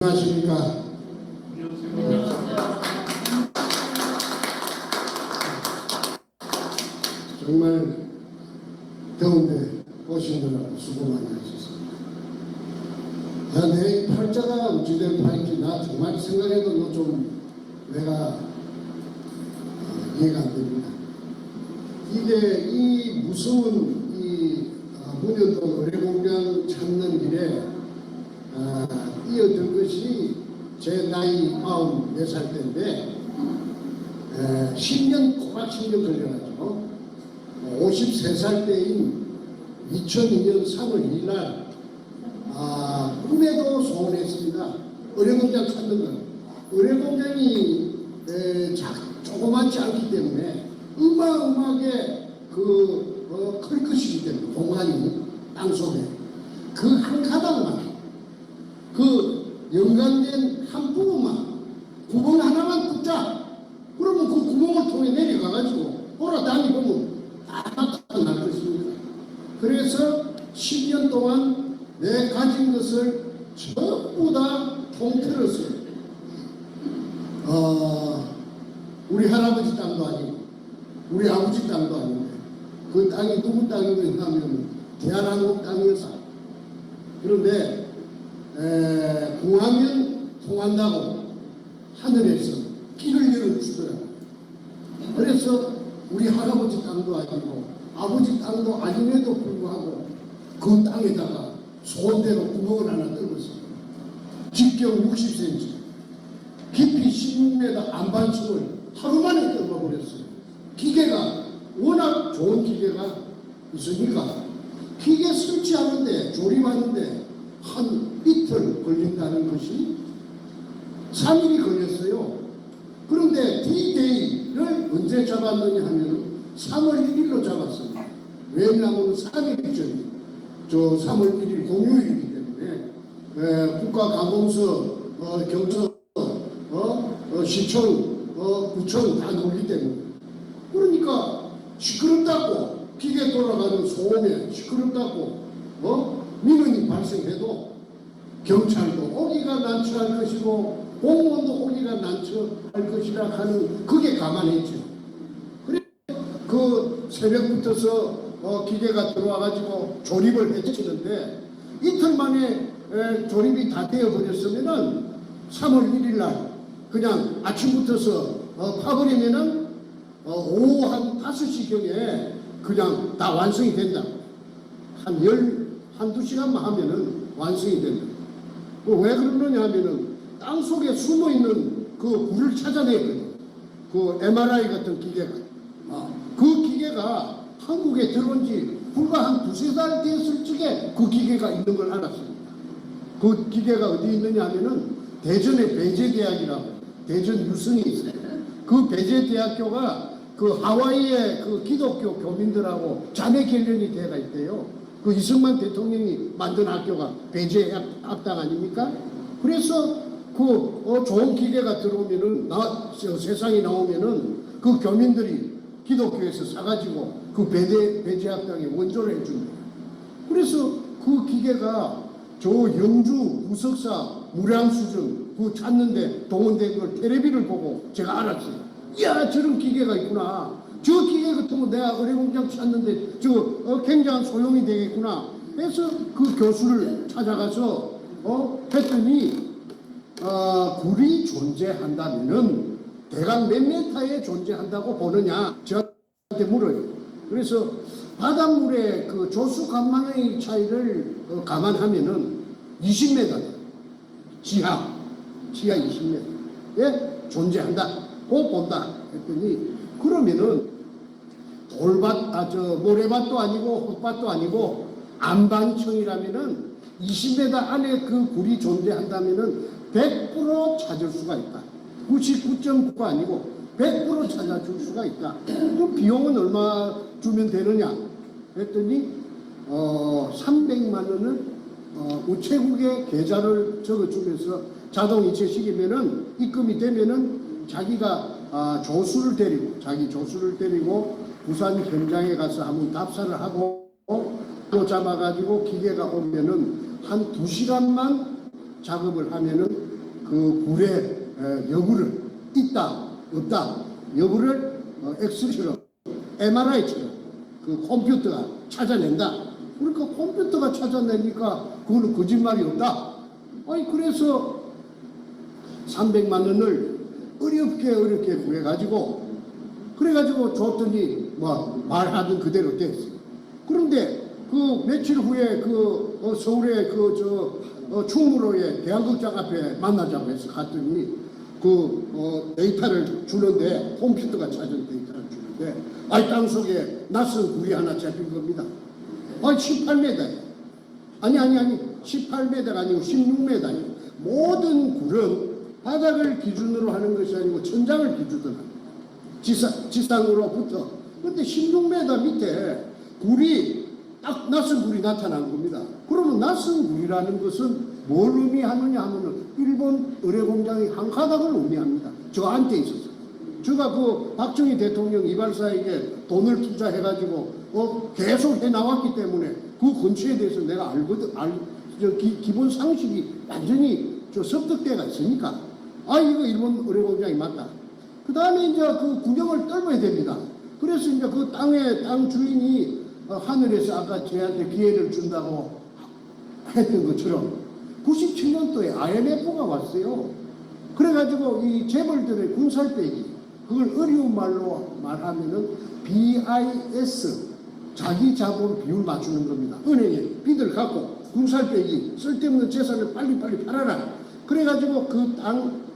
안녕하십니까. 정말 더운데 오시느라 수고 많이 하셨습니다. 내 팔자가 어찌된 팔인지 나 정말 생각해도 좀 내가 이해가 안 됩니다. 이게 이 무서운 이 문여도 의뢰공장 찾는 길에 뛰어든 것이 제 나이 44살 때인데 10년 꼬박 10년 걸려가지고 53살 때인 2002년 3월 2일 날 꿈에도 소원했습니다. 의뢰공장 찾는 건 의뢰공장이 조그맣지 않기 때문에 어마어마하게 클 것이기 때문에 공간이 땅속에 그 한 가닥만 연관된 한 부분만 구멍 하나만 뚫자. 그러면 그 구멍을 통해 내려가가지고 돌아다니보면 다 나타날 것입니다. 그래서 10년 동안 내 가진 것을 전부 다 통틀어서 우리 할아버지 땅도 아니고 우리 아버지 땅도 아닌데 그 땅이 누구 땅이냐 하면 대한민국 땅이었어. 그런데 구하면 통한다고 하늘에서 길을 열어주더라고요. 그래서 우리 할아버지 땅도 아니고 아버지 땅도 아님에도 불구하고 그 땅에다가 소원대로 구멍을 하나 뚫었어요. 직경 60cm, 깊이 16m 안반층을 하루 만에 뚫어버렸어요. 기계가 워낙 좋은 기계가 있으니까 기계 설치하는데 조립하는데 한 이틀 걸린다는 것이 3일이 걸렸어요. 그런데 D-Day를 언제 잡았느냐 하면 3월 1일로 잡았습니다. 왜냐하면 3일 전이 3월 1일 공휴일이기 때문에 국가관공서, 경찰, 시청, 구청 다 놀기 때문에 그러니까 시끄럽다고 기계 돌아가는 소음에 시끄럽다고 민원이 발생해도 경찰도 오기가 난처할 것이고 공무원도 오기가 난처할 것이라 하는 그게 감안했죠. 그래 그 새벽부터서 기계가 들어와가지고 조립을 해치는데 이틀 만에 조립이 다 되어버렸으면은 3월 1일 날 그냥 아침부터서 파버리면은 오후 한 5시경에 그냥 다 완성이 된다. 한두 시간만 하면은 완성이 된다. 왜 그러느냐 하면은 땅 속에 숨어 있는 그 불을 찾아내거든요. 그 MRI 같은 기계가. 그 기계가 한국에 들어온 지 불과 한 두세 달 됐을 적에 그 기계가 있는 걸 알았습니다. 그 기계가 어디 있느냐 하면은 대전의 배재대학이라고 대전 유성이 있어요. 그 배재대학교가 그 하와이의 그 기독교 교민들하고 자매 결연이 돼가 있대요. 그 이승만 대통령이 만든 학교가 배재학당 아닙니까? 그래서 그 좋은 기계가 들어오면은 세상에 나오면은 그 교민들이 기독교에서 사가지고 그 배재학당에 원조를 해줍니다. 그래서 그 기계가 저 영주 부석사 무량수증 그 찾는데 동원된 걸 텔레비를 보고 제가 알았어요. 이야 저런 기계가 있구나. 저 기계 같은 거 내가 의뢰공장 찾는데 저 굉장한 소용이 되겠구나. 그래서 그 교수를 찾아가서 했더니 굴이 존재한다면은 대강 몇 메타에 존재한다고 보느냐 저한테 물어요. 그래서 바닷물의 그 조수 간만의 차이를 감안하면은 20m 지하 20m에 존재한다. 꼭 본다 했더니 그러면은 모래밭도 아니고 흙밭도 아니고 안반층이라면은 20m 안에 그 굴이 존재한다면은 100% 찾을 수가 있다. 99.9가 아니고 100% 찾아줄 수가 있다. 그 비용은 얼마 주면 되느냐 했더니 300만 원을 우체국에 계좌를 적어주면서 자동 이체시키면은 입금이 되면은 자기가 조수를 데리고 부산 현장에 가서 한번 답사를 하고 또 잡아가지고 기계가 오면은 한 2시간만 작업을 하면은 그 굴의 여부를 있다 없다 여부를 엑스처럼 MRI처럼 그 컴퓨터가 찾아낸다. 그러니까 컴퓨터가 찾아내니까 그거는 거짓말이 없다. 아니 그래서 300만 원을 어렵게 구해가지고 그래가지고 줬더니 뭐 말하던 그대로 됐어요. 그런데 그 며칠 후에 그 서울의 충무로의 대한극장 앞에 만나자고 해서 갔더니 그 데이터를 주는데 컴퓨터가 찾은 데이터를 주는데 땅속에 낯선 굴이 하나 잡힌 겁니다. 18m. 아니 18m가 아니고 16m예요. 모든 굴은 바닥을 기준으로 하는 것이 아니고 천장을 기준으로 합니다. 지상으로부터. 근데 16m 밑에 굴이 딱 낯선 굴이 나타난 겁니다. 그러면 낯선 굴이라는 것은 뭘 의미하느냐 하면은 일본 의뢰공장의 한 가닥을 의미합니다. 저 안에 있어서. 제가 그 박정희 대통령 이발사에게 돈을 투자해가지고 계속 해 나왔기 때문에 그 근처에 대해서 내가 알거든. 기본 상식이 완전히 습득대가 있으니까 이거 일본 의뢰공장이 맞다. 그 다음에 이제 그 구경을 떨어야 됩니다. 그래서 이제 그 땅 주인이 하늘에서 아까 저한테 기회를 준다고 했던 것처럼 97년도에 IMF가 왔어요. 그래가지고 이 재벌들의 군살빼기, 그걸 어려운 말로 말하면은 BIS, 자기 자본 비율 맞추는 겁니다. 은행에 빚을 갖고 군살빼기, 쓸데없는 재산을 빨리빨리 팔아라. 그래가지고 그 땅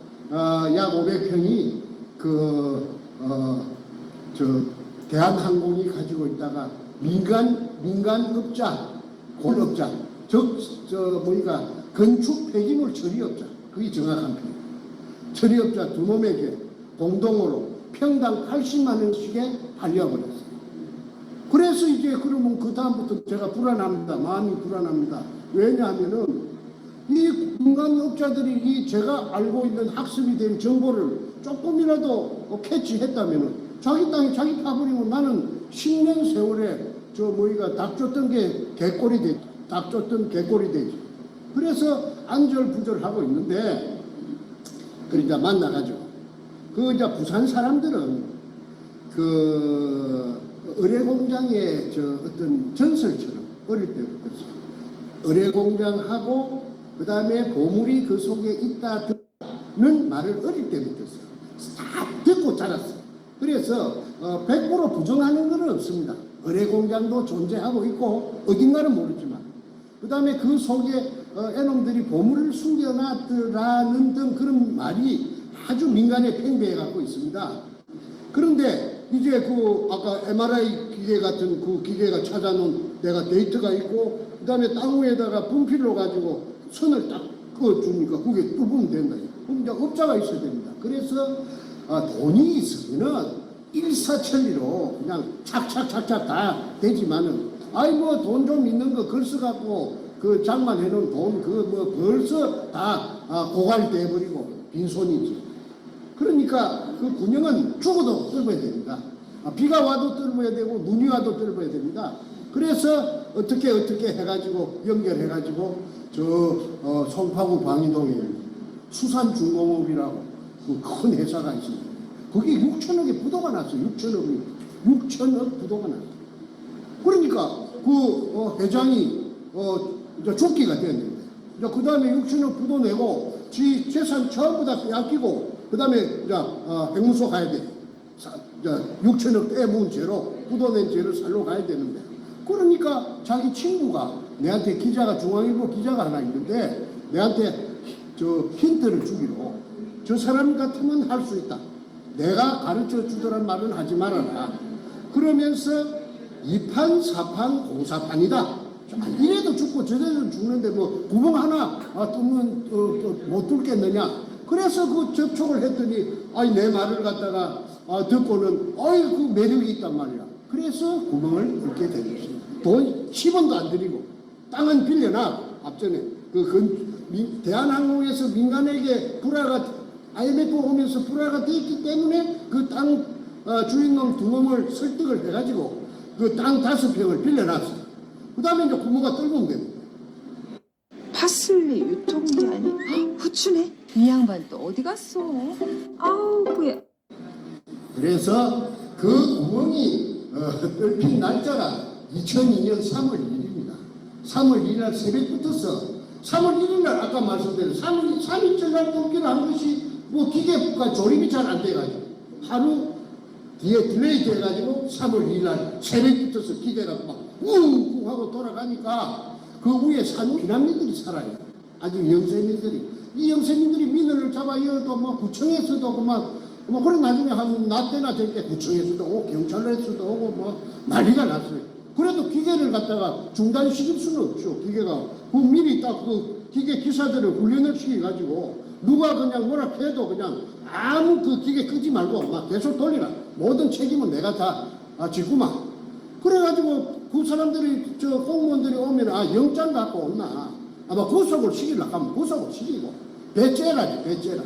약 500평이 대한항공이 가지고 있다가 민간업자, 권업자, 건축 폐기물 처리업자, 그게 정확한 표현. 처리업자 두 놈에게 공동으로 평당 80만 원씩에 팔려버렸어요. 그래서 이제 그러면 그 다음부터 제가 불안합니다. 마음이 불안합니다. 왜냐하면은 이 민간업자들이 이 제가 알고 있는 학습이 된 정보를 조금이라도 캐치했다면은 자기 땅에 자기 파버리고 나는 10년 세월에 닭 쫓던 게 개꼴이 되지. 닭 쫓던 개꼴이 되지. 그래서 안절부절하고 있는데, 그러니까 만나가지고. 이제 부산 사람들은 그 의뢰공장의 어떤 전설처럼 어릴 때부터 의뢰공장하고 그 다음에 보물이 그 속에 있다는 말을 어릴 때부터 다 듣고 자랐어요. 그래서 100% 부정하는 건 없습니다. 의뢰공장도 존재하고 있고 어딘가는 모르지만 그 다음에 그 속에 애놈들이 보물을 숨겨놨더라는 등 그런 말이 아주 민간에 팽배해 갖고 있습니다. 그런데 이제 아까 MRI 기계 같은 그 기계가 찾아놓은 내가 데이터가 있고 그 다음에 땅 위에다가 분필로 가지고 선을 딱 그어주니까 그게 뚫으면 된다. 그럼 이제 업자가 있어야 됩니다. 그래서 돈이 있으면은 일사천리로 그냥 착착착착 다 되지만은 돈 좀 있는 거 걸써 갖고 그 장만해 놓은 돈 벌써 다 고갈돼 버리고 빈손이지. 그러니까 그 군영은 죽어도 떨어야 됩니다. 비가 와도 떨어야 되고 눈이 와도 떨어야 됩니다. 그래서 어떻게 해가지고 연결해가지고 송파구 광희동에 수산중공업이라고 그 큰 회사가 있습니다. 거기 6천억의 부도가 났어요. 6천억 부도가 났어요. 그러니까 그 회장이 이제 죽기가 됐는데 그 다음에 6천억 부도 내고 지 재산 전부 다 빼앗기고 그 다음에 백문소 가야 돼. 6천억 떼문 죄로 부도낸 죄를 살로 가야 되는데 그러니까 자기 친구가 내한테 중앙일보 기자가 하나 있는데 내한테 힌트를 주기로 저 사람 같으면 할 수 있다. 내가 가르쳐 주더란 말은 하지 말아라. 그러면서 2판, 4판, 공사판이다. 이래도 죽고 저래도 죽는데 구멍 하나 뚫으면 못 뚫겠느냐. 그래서 그 접촉을 했더니 내 말을 갖다가 듣고는 그 매력이 있단 말이야. 그래서 구멍을 뚫게 된 것입니다. 돈 10원도 안 들이고 땅은 빌려놔. 앞전에 대한항공에서 민간에게 IMF 오면서 불화가 되었기 때문에 그 땅 주인놈 두 놈을 설득을 해가지고 그 땅 5평을 빌려놨어. 그 다음에 이제 부모가 떨고 온 겁니다. 파슬리 유통기한이 후추네. 이 양반 또 어디 갔어? 아우 뭐야. 그래서 그 구멍이 뚫힌 날짜가 2002년 3월 1일입니다. 3월 1일 날 새벽부터서 3월 1일 날 아까 말씀드린 3일째 날 뽑기를 한 것이 뭐 기계가 조립이 잘 안 돼가지고 하루 뒤에 딜레이 돼가지고 3월 2일 날 새벽부터서 기계가 막 웅웅 하고 돌아가니까 그 위에 산 피난민들이 살아요. 아주 영세민들이. 이 영세민들이 민원을 잡아 이어도 뭐 구청에서도 뭐 그래 나중에 한 나 때나 될 때 구청에서도 오고 경찰에서도 오고 뭐 난리가 났어요. 그래도 기계를 갖다가 중단시킬 수는 없죠. 기계가 그 미리 딱 그 기계 기사들을 훈련을 시켜가지고 누가 그냥 뭐라 해도 그냥 아무 그 기계 끄지 말고 막 계속 돌리라. 모든 책임은 내가 다 지구만. 그래가지고 그 사람들이 저 공무원들이 오면 영장 갖고 온나 아마 구속을 시키려고 하면 구속을 시키고 배째라지 배째라.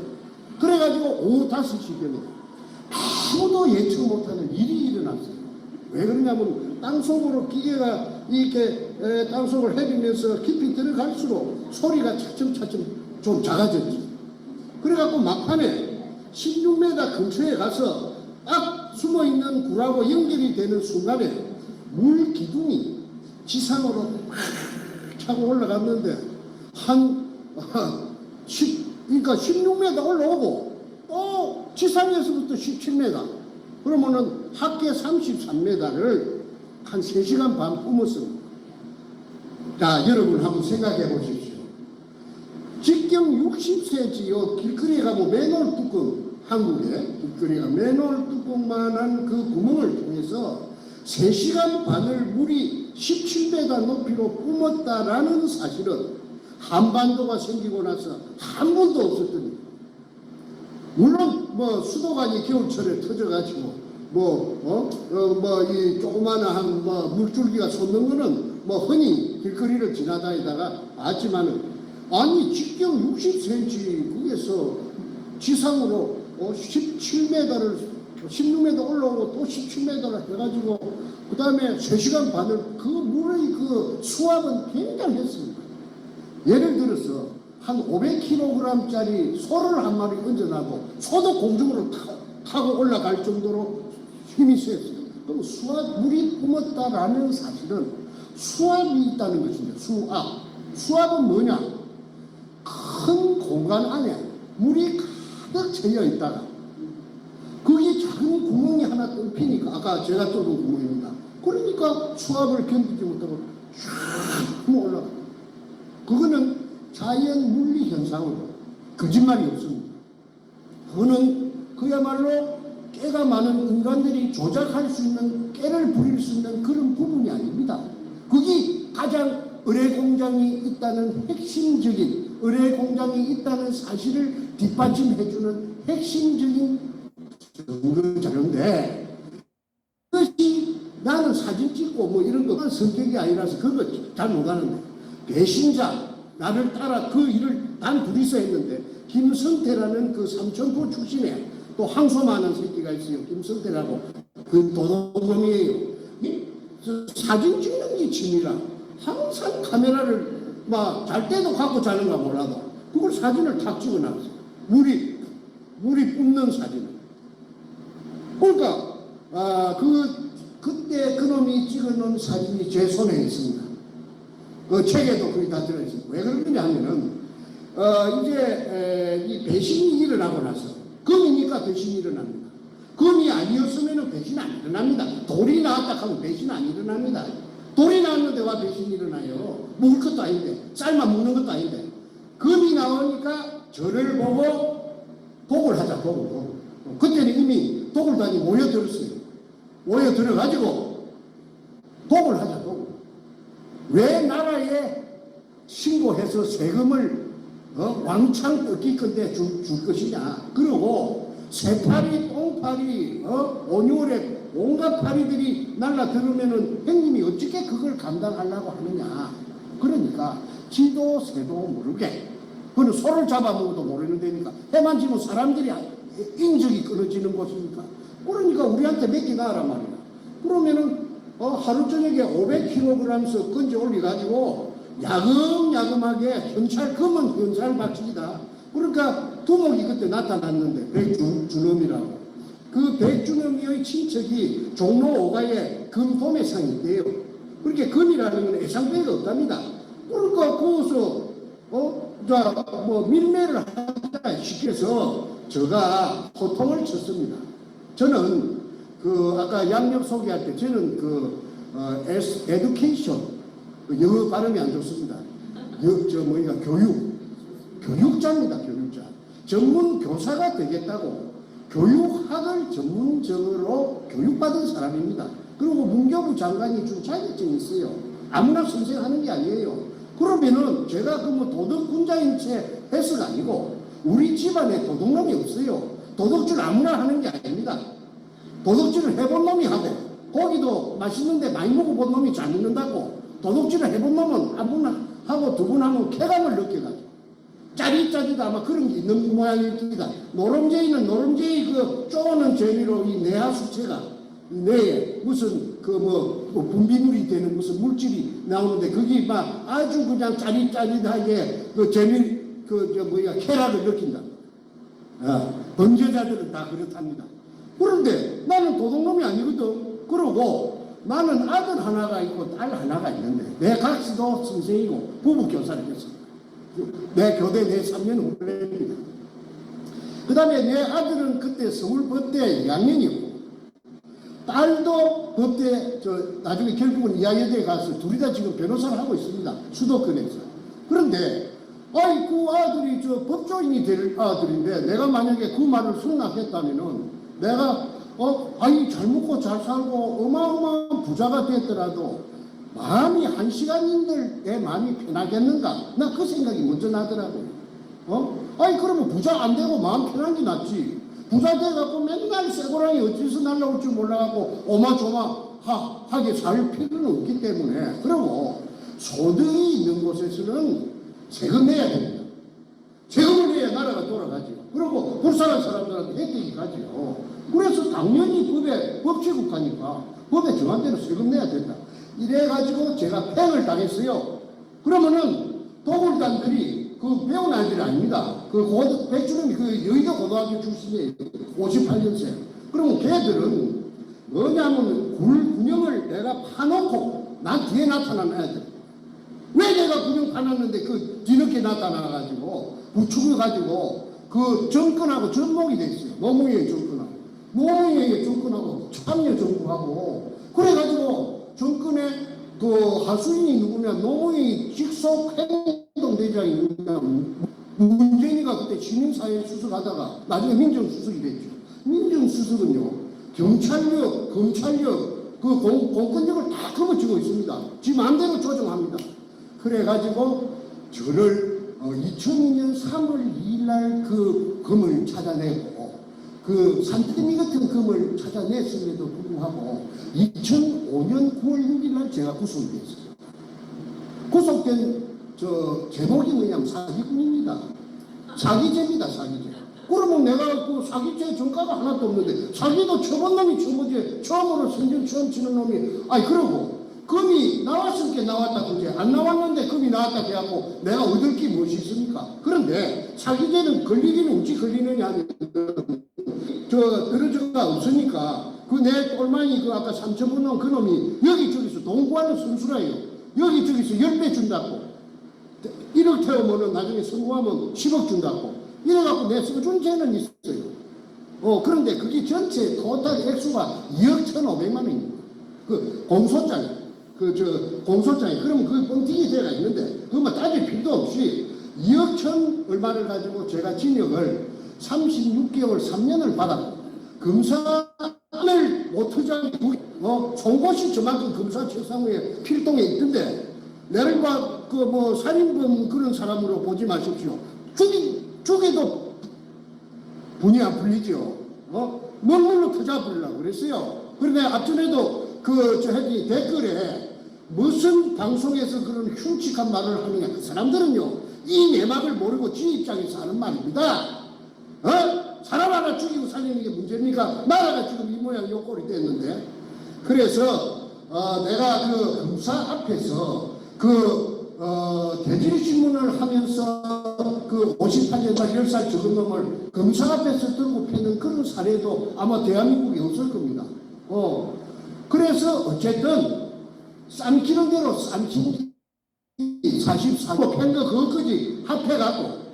그래가지고 오후 5시경에 아무도 예측 못하는 일이 일어났어요. 왜 그러냐면 땅속으로 기계가 이렇게 땅속을 헤비면서 깊이 들어갈수록 소리가 차츰차츰 좀 작아졌지. 그래갖고 막판에 16m 근처에 가서 딱 숨어있는 굴하고 연결이 되는 순간에 물 기둥이 지상으로 막 차고 올라갔는데 그러니까 16m 올라오고 또 지상에서부터 17m 그러면은 합계 33m를 한 3시간 반 뿜었습니다. 자, 여러분 한번 생각해 보십시오. 직경 60cm 길거리에 가면 맨홀 뚜껑, 한국에 길거리가 맨홀 뚜껑만한 그 구멍을 통해서 3시간 반을 물이 17m 높이로 뿜었다라는 사실은 한반도가 생기고 나서 한 번도 없었던 일이에요. 물론 뭐 수도관이 겨울철에 터져가지고 이 조그마한 물줄기가 솟는 거는 뭐 흔히 길거리를 지나다니다가 봤지만은 아니 직경 60cm 거기에서 지상으로 17m를 16m 올라오고 또 17m를 해가지고 그 다음에 3시간 반을 그 물의 그 수압은 굉장했습니다. 예를 들어서 한 500kg짜리 소를 한 마리 얹어놔도 소도 공중으로 타고 올라갈 정도로 힘이 셌어요. 그럼 물이 뿜었다라는 사실은 수압이 있다는 것입니다. 수압은 뭐냐? 큰 공간 안에 물이 가득 채여 있다가 거기 작은 구멍이 하나 뚫히니까 아까 제가 뚫은 구멍입니다. 그러니까 수압을 견디지 못하고 쫙 올라가. 그거는 자연 물리 현상으로 거짓말이 없습니다. 그거는 그야말로 깨가 많은 인간들이 조작할 수 있는 깨를 부릴 수 있는 그런 부분이 아닙니다. 거기 가장 의뢰공장이 있다는 핵심적인 의뢰공장이 있다는 사실을 뒷받침해주는 핵심적인 증거 자료인데 그것이 나는 사진 찍고 뭐 이런 것만 성격이 아니라서 그거 잘 못하는데 배신자 나를 따라 그 일을 단 둘이서 했는데 김성태라는 그 삼천포 출신에 또 항소많은 새끼가 있어요. 김성태라고 그 도둑놈이에요. 사진 찍는 게 취미라 항상 카메라를 막 잘 때도 갖고 자는가 몰라도 그걸 사진을 탁 찍어놨어요. 물이 뿜는 사진을. 그러니까 그때 그놈이 찍어놓은 사진이 제 손에 있습니다. 그 책에도 거의 다 들어있습니다. 왜 그러느냐 하면은 이제 이 배신이 일어나고 나서 금이니까 배신이 일어납니다. 금이 아니었으면 배신 안 일어납니다. 돌이 나왔다 하면 배신 안 일어납니다. 돌이 나왔는데 와 배신이 일어나요? 먹을 것도 아닌데 쌀만 먹는 것도 아닌데 금이 나오니까 저를 보고 독을 하자 독을. 그때는 이미 독을 다니 모여들었어요. 모여들어가지고 독을 하자 독을. 왜 나라에 신고해서 세금을 왕창 뜯기건데 줄 것이냐. 그리고 새파리, 똥파리, 온유월에 온갖 파리들이 날라들으면은 형님이 어떻게 그걸 감당하려고 하느냐. 그러니까 지도 새도 모르게 그는 소를 잡아먹어도 모르는 데니까 해만 지면 사람들이 인적이 끊어지는 곳이니까 그러니까 우리한테 맡기나란 말이야. 그러면은 하루 저녁에 500kg씩 건져 올려가지고 야금야금하게 검은 현찰 박치기다. 그러니까 두목이 그때 나타났는데 백준엄이라고. 그 백준엄의 친척이 종로 5가에 금도매상이 있대요. 그렇게 금이라는 건 애상배가 없답니다. 그러니까 거기서 뭐 밀매를 하다 시켜서 제가 호통을 쳤습니다. 저는 그 아까 양력 소개할 때 저는 에듀케이션 영어 발음이 안 좋습니다. 교육자입니다. 교육자. 전문 교사가 되겠다고 교육학을 전문적으로 교육받은 사람입니다. 그리고 문교부 장관이 준 자격증이 있어요. 아무나 선생하는 게 아니에요. 그러면은 제가 그 뭐 도덕군자인 채 해서가 아니고 우리 집안에 도둑놈이 없어요. 도둑질 아무나 하는 게 아닙니다. 도둑질을 해본 놈이 하고 고기도 맛있는데 많이 먹어본 놈이 잘 먹는다고 도둑질을 해본 놈은 한 분 하고 두 분 하면 쾌감을 느껴가지고 짜릿짜릿 아마 그런 게 있는 모양일 겁니다. 노름제이는 노름제이 그 쪼는 재미로 이 내하수체가 뇌에 무슨 뭐 분비물이 되는 무슨 물질이 나오는데 그게 막 아주 그냥 짜릿짜릿하게 그 재미 쾌락을 느낀다. 범죄자들은 다 그렇답니다. 그런데 나는 도둑놈이 아니거든. 그러고 나는 아들 하나가 있고 딸 하나가 있는데 내 각시도 선생이고 부부교사를 했습니다. 내 교대 내 3년 후배입니다. 그 다음에 내 아들은 그때 서울법대 2학년이고 딸도 법대 나중에 결국은 이화여대에 가서 둘이 다 지금 변호사를 하고 있습니다. 수도권에서. 그런데 아이 그 아들이 법조인이 될 아들인데 내가 만약에 그 말을 승낙했다면은 내가 아이 잘 먹고 잘 살고 어마어마한 부자가 됐더라도 마음이 한 시간인들 내 마음이 편하겠는가? 나 그 생각이 먼저 나더라고요. 아니 그러면 부자 안 되고 마음 편한 게 낫지. 부자 돼갖고 맨날 쇠고랑이 어디서 날라올 줄 몰라갖고 오마조마하게 살 필요는 없기 때문에 그리고 소득이 있는 곳에서는 세금 내야 됩니다. 세금을 내야 나라가 돌아가죠. 그리고 불쌍한 사람들한테 혜택이 가죠. 그래서 당연히 법치국가니까 법에 정한 대로 세금 내야 된다. 이래가지고 제가 팽을 당했어요. 그러면은 도굴단들이 그 배운 아이들이 아닙니다. 백준엄이 여의도 고등학교 출신이에요. 58년생. 그러면 걔들은 뭐냐면 군형을 내가 파놓고 난 뒤에 나타난 애들. 왜 내가 군형 파놨는데 뒤늦게 나타나가지고 부추겨가지고 정권하고 접목이 됐어요. 노무현의 정권하고. 노무현의 정권하고 참여 정부하고 그래가지고 정권의 하수인이 누구냐 노무현이 직속 행동대장이 누구냐 문재인이가 그때 시민사회 수석하다가 나중에 민정수석이 됐죠. 민정수석은요 경찰력, 검찰력 공권력을 다 거머쥐고 있습니다. 지 마음대로 조정합니다. 그래가지고 저를 2002년 3월 2일날 금을 찾아내고 산더미 같은 금을 찾아냈음에도 불구하고 2005년 9월 6일날 제가 구속이 됐어요. 구속된 제목이 뭐냐면 사기꾼입니다. 사기죄입니다. 사기죄. 그러면 내가 사기죄 전과가 하나도 없는데 사기도 쳐본 놈이 처음이지 처음으로 생전 처음 치는 놈이 그러고 금이 나왔을 게 나왔다 그제 안 나왔는데 금이 나왔다 해갖고 내가 얻을 게 무엇이 있습니까? 그런데 사기죄는 걸리기는 어찌 걸리느냐 하면 들어저가 없으니까 내 똘마니 아까 3천분 넣은 그 놈이 여기저기서 돈 구하는 선수라요. 여기저기서 10배 준다고 1억 태우면은 나중에 성공하면 10억 준다고 이래갖고 내 써준 죄는 있어요. 그런데 그게 전체 토탈 액수가 2억 1,500만 원입니다. 공소장이 공소장이 그러면 뻥튀기 죄가 있는데 그것만 따질 필요도 없이 2억 1,000 얼마를 가지고 제가 징역을 36개월 3년을 받았고 검사를 못하자니 송곳이 저만큼 검사 책상 위에 필동에 있던데 내를 살인범 그런 사람으로 보지 마십시오. 죽여도 분이 안 풀리죠. 먹물로 터져 버리려고 그랬어요. 그런데 앞전에도 댓글에 무슨 방송에서 그런 흉측한 말을 하느냐. 그 사람들은요 이 내막을 모르고 지 입장에서 하는 말입니다. 사람 하나 죽이고 살리는 게 문제입니까? 나라가 지금 이 모양 요 꼴이 됐는데 그래서 내가 검사 앞에서 대질신문을 하면서 그 58년 10살 적은 놈을 검사 앞에서 들고 패는 그런 사례도 아마 대한민국에 없을 겁니다. 그래서 어쨌든 쌈키는 대로 쌈키 44고 팬거 그것까지 합해갖고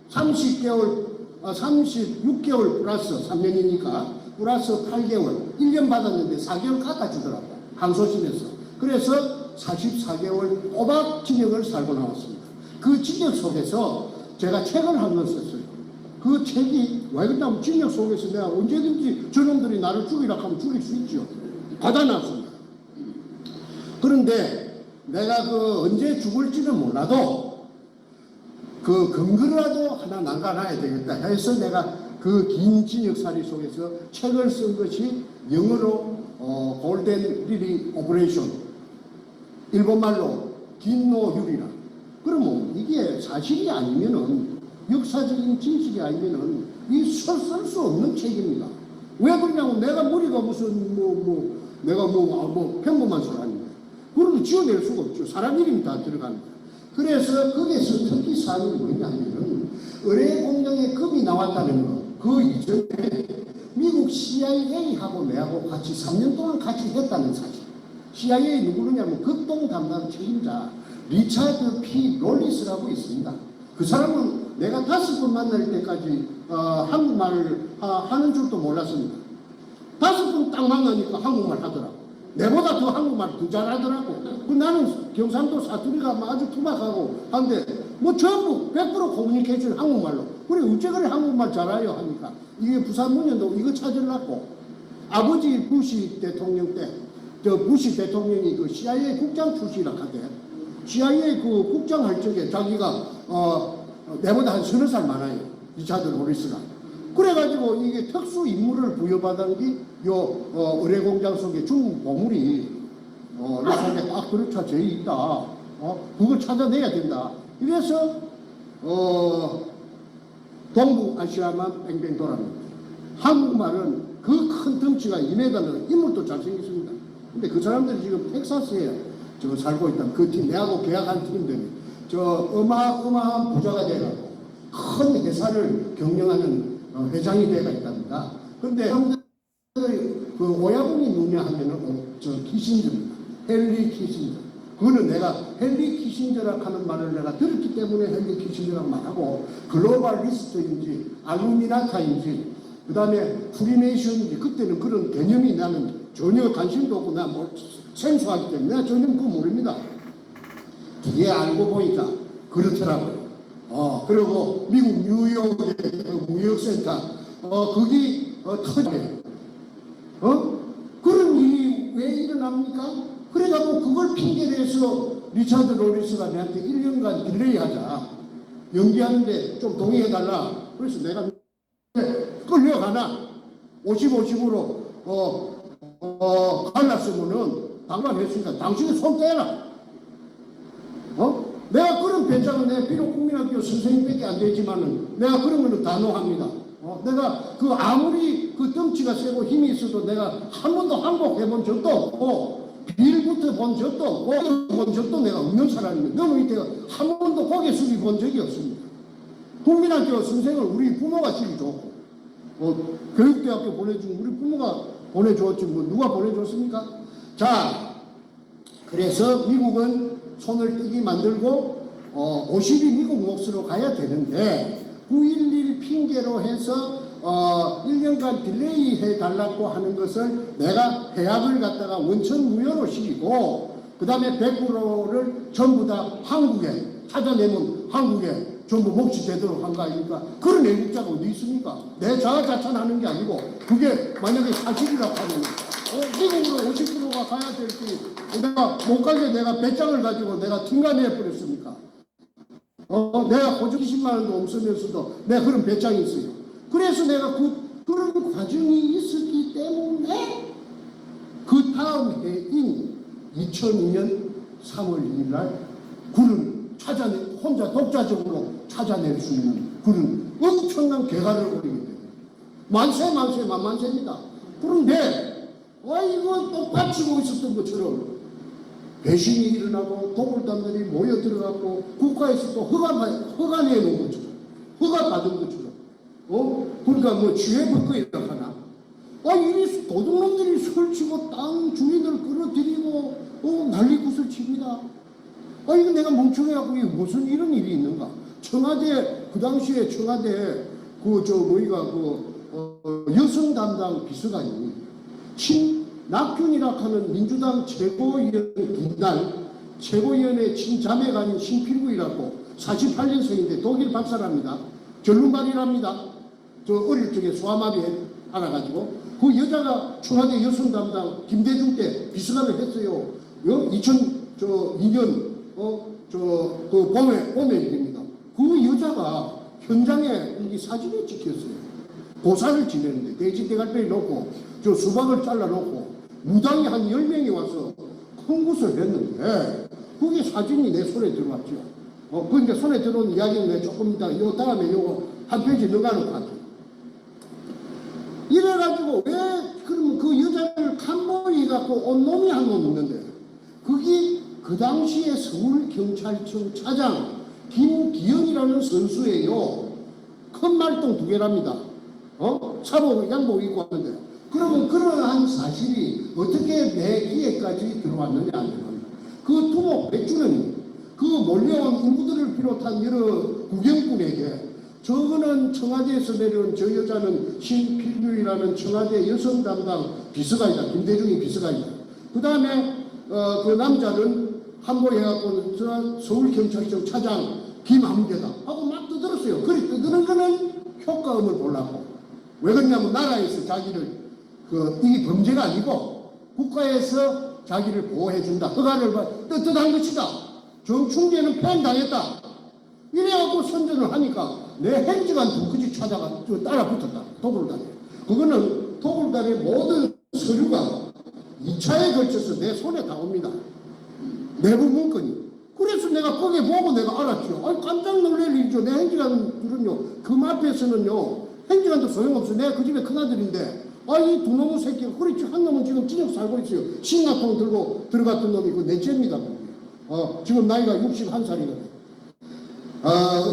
36개월 플러스 3년이니까 플러스 8개월 1년 받았는데 4개월 깎아주더라고요. 항소심에서. 그래서 44개월 꼬박 징역을 살고 나왔습니다. 그 징역 속에서 제가 책을 한 권 썼어요. 그 책이 왜 그러냐면 징역 속에서 내가 언제든지 저놈들이 나를 죽이라 하면 죽일 수 있죠. 받아놨습니다. 그런데 내가 그 언제 죽을지는 몰라도 그 근거라도 하나 남겨놔야 되겠다 해서 내가 그 긴 징역살이 속에서 책을 쓴 것이 영어로 골든 리리 오퍼레이션, 일본말로 긴노유리라. 그러면 이게 사실이 아니면은 역사적인 진실이 아니면은 이 쓸 수 없는 책입니다. 왜 그러냐면 내가 머리가 무슨 내가 평범한 사람입니다. 그러면 지어낼 수가 없죠. 사람 이름이 다 들어갑니다. 그래서 거기에서 특히 사안이 뭐냐면은 의뢰 공장에 급이 나왔다는 거. 그 이전에 미국 CIA하고 내하고 같이 3년 동안 같이 했다는 사실. CIA 누구느냐면 극동 담당 책임자 리차드 P. 롤리스라고 있습니다. 그 사람은 내가 5번 만날 때까지 한국말을 하는 줄도 몰랐습니다. 5번 딱 만나니까 한국말 하더라고. 내보다 더 한국말 더 잘하더라고. 나는 경상도 사투리가 아주 투박하고 한데 전부 100% 커뮤니케이션 한국말로. 그래 어째 그래 한국말 잘해요 하니까 이게 부산문연도 이거 찾으려고 아버지 부시 대통령 때 부시 대통령이 그 CIA 국장 출신이라 하대. CIA 그 국장 할 적에 자기가 내보다 한 30살 많아요. 리차드 로리스가. 그래가지고 이게 특수 임무를 부여받은 게 의뢰 공장 속에 중국 보물이 이 속에 딱 들어차져 있다. 그걸 찾아내야 된다. 이래서 동북아시아만 뺑뺑 돌아갑니다. 한국말은 그 큰 덩치가 2m는 인물도 잘생겼습니다. 근데 그 사람들이 지금 텍사스에 살고 있다. 그 팀, 내하고 계약한 팀들이 어마어마한 부자가 돼가지고 큰 회사를 경영하는 회장이 돼가 있답니다. 근데 그 오야분이 누구냐 하면은 키신저입니다. 헨리 키신저. 그거는 내가 헨리 키신저라고 하는 말을 내가 들었기 때문에 헨리 키신저라고 말하고 글로벌 리스트인지 알루미나타인지 그 다음에 프리메이션인지 그때는 그런 개념이 나는 전혀 관심도 없고 나 생소하기 때문에 내가 전혀 그거 모릅니다. 뒤에 알고 보니까 그렇더라고요. 그리고 미국 뉴욕의 그 무역센터 거기 터져요. 그런 일이 왜 일어납니까? 그래가지고 그걸 핑계로 해서 리차드 로리스가 내한테 1년간 딜레이 하자. 연기하는데 좀 동의해달라. 그래서 내가 끌려가나 50-50으로 갈랐으면은 당관했으니까 당신이 손 떼라. 내가 그런 배짱은 내가 비록 국민학교 선생님밖에 안 되지만은 내가 그런 거는 단호합니다. 내가 그 아무리 그 덩치가 세고 힘이 있어도 내가 한 번도 항복해 본 적도 없고 빌부터 본 적도 없고 본 적도 내가 없는 사람입니다. 너무 이때가 한 번도 고개 숙이 본 적이 없습니다. 국민학교 선생을 우리 부모가 시기 좋고 교육대학교 보내준 우리 부모가 보내줬지 누가 보내줬습니까? 자, 그래서 미국은 손을 떼기 만들고 50이 미국 몫으로 가야 되는데 9.11 핑계로 해서 1년간 딜레이 해달라고 하는 것을 내가 해약을 갖다가 원천무효로 시키고 그 다음에 100%를 전부 다 한국에 찾아내면 한국에 전부 몫이 되도록 한 거 아닙니까? 그런 애국자가 어디 있습니까? 내 자아자찬하는 게 아니고 그게 만약에 사실이라고 하면 미국으로 50%가 가야 될 때 내가 못 가게 내가 배짱을 가지고 내가 튕가내 버렸습니까? 내가 고작 20만 원도 없으면서도 내가 그런 배짱이 있어요. 그래서 내가 그런 과정이 있었기 때문에 그 다음 해인 2002년 3월 2일 날 그런 혼자 독자적으로 찾아낼 수 있는 그런 엄청난 개가를 올리게 됩니다. 만세입니다. 그런데 이거 똑바치고 있었던 것처럼 배신이 일어나고 도굴단들이 모여 들어가고 국가에서 또 허가내 놓은 것처럼 허가 받은 것처럼 그러니까 뭐 지혜법거리라고 하나 이 도둑놈들이 설치고 땅 주민들을 끌어들이고 난리굿을 칩니다. 이거 내가 멍청해갖고 이게 무슨 이런 일이 있는가. 청와대 그 당시에 청와대 여성 담당 비서관이 낙균이라 하는 민주당 최고위원 분단 최고위원회 친자매가 아닌 신필구이라고 48년생인데 독일 박사랍니다. 결론발이랍니다. 저 어릴 적에 소아마비 알아가지고 그 여자가 청와대 여성 담당 김대중 때 비서관을 했어요. 2002년 그 봄에 일입니다. 그 여자가 현장에 이 사진이 찍혔어요. 고사를 지내는데 돼지 대갈배를 놓고 저 수박을 잘라놓고 무당이 한 10명이 와서 큰 것을 했는데 그게 사진이 내 손에 들어왔죠. 그러니까 손에 들어온 이야기는 내가 조금 이따 요 다음에 요거 한 페이지 넣어가는 것 같아요. 이래가지고 왜 그러면 그 여자를 칸보이 갖고 온 놈이 한 놈 있는데 그게 그 당시에 서울경찰청 차장 김기현이라는 선수예요. 큰 말똥 2개랍니다. 사복 양복 입고 왔는데 그러면 그러한 사실이 어떻게 내 귀에까지 들어왔느냐 하면 그 두목 백주는 그 몰려온 인부들을 비롯한 여러 구경꾼에게 저거는 청와대에서 내려온 저 여자는 신필규이라는 청와대 여성 담당 비서관이다. 김대중이 비서관이다. 그 다음에 그 남자는 한보해갖고 서울경찰청 차장 김한계다 하고 막 떠들었어요. 그래 떠드는 거는 효과음을 보려고. 왜 그러냐면 나라에서 자기를 이게 범죄가 아니고 국가에서 자기를 보호해준다. 허가를 떳떳한 것이다. 정충재는 폐행당했다. 이래갖고 선전을 하니까 내 행정관 두꺼지 찾아가 따라 붙었다. 도굴단에. 그거는 도굴단의 모든 서류가 2차에 걸쳐서 내 손에 다 옵니다. 내부 문건이. 그래서 내가 거기 보고 내가 알았죠. 깜짝 놀랄 일이죠. 내 행정관들은요. 금 앞에서는요. 행정관도 소용없어. 내가 그 집에 큰아들인데 이 두 놈의 새끼가 그렇지. 한 놈은 지금 진역 살고 있어요. 신나통 들고 들어갔던 놈이 그 넷째입니다. 지금 나이가 61살이거든요.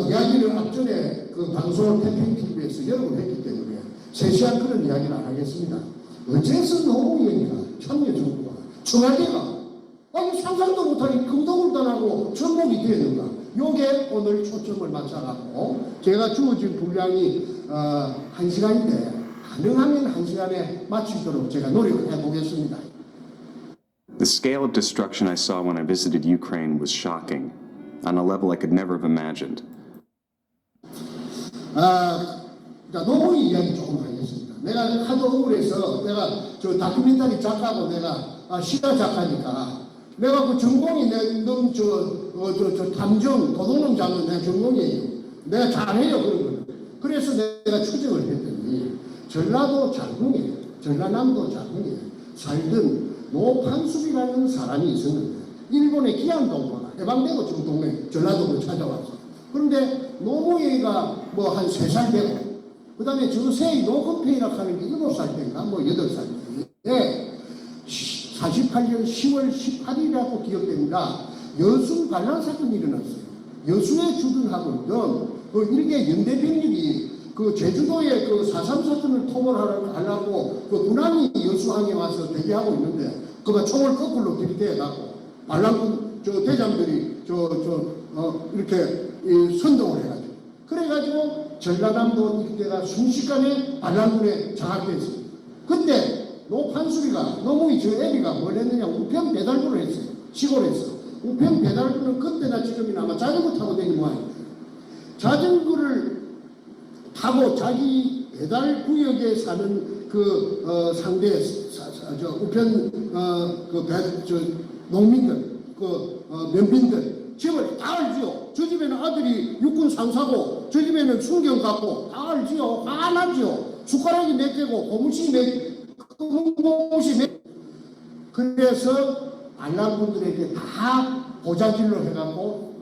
이야기를 앞전에 그 방송 태평 TV에서 여러 번 했기 때문에 세세한 그런 이야기를 안 하겠습니다. 어째서 노무현이가 참여정부가 청와대가 상상도 못하는 금동울단하고 전복이 되었는가. 요게 오늘 초점을 맞춰갖고 제가 주어진 분량이 1시간인데 가능하면 1시간에 마치도록 제가 노력해 보겠습니다. The scale of destruction I saw when I visited Ukraine was shocking, on a level I could never have imagined. 노무현 이야기 조금 하겠습니다. 내가 하도 억울해서 내가 저 다큐멘터리 작가고 내가 시가 작가니까 내가 그 전공이 저 탐정 도둑놈 잡는 내 전공이에요. 내가 잘해요 그런 거는. 그래서 내가 추정을 했더니 전라도 장흥에 전라남도 장흥에 살던 노판숙이라는 사람이 있었는데 일본의 기안동포가 해방되고 지금 동네 전라도로 찾아왔어. 그런데 노무현이가 뭐 한 3살 되고 그 다음에 저세이 노건페이라고 하는 게 7살 때인가 뭐 8살 때인데 48년 10월 18일이라고 기억됩니다. 여수 반란 사건이 일어났어요. 여수에 주둔하고 있던 그 일개 연대병력이 그 제주도에 그 4.3 사건을 토벌하려고 그 군함이 여수항에 와서 대기하고 있는데 그가 총을 거꾸로 들이대갖고 반란군 대장들이 이렇게 선동을 해가지고 그래가지고 전라남도 이때가 순식간에 반란군에 장악됐어요. 근데 노판수리가 노무이 저 애비가 뭘 했느냐 우편 배달부를 했어요. 시골에서 우편 배달부는 그때나 지금이나 아마 자전거 타고 다니는 모양이에요. 자전거를 타고 자기 배달 구역에 사는 그 상대 우편 농민들 면빈들 집을 다 알지요. 저 집에는 아들이 육군 상사고 저 집에는 순경 갖고 다 알지요. 다 나지요. 숟가락이 몇 개고 고무신이 고무신 몇 그래서 반란군들에게 다 보자질로 해갖고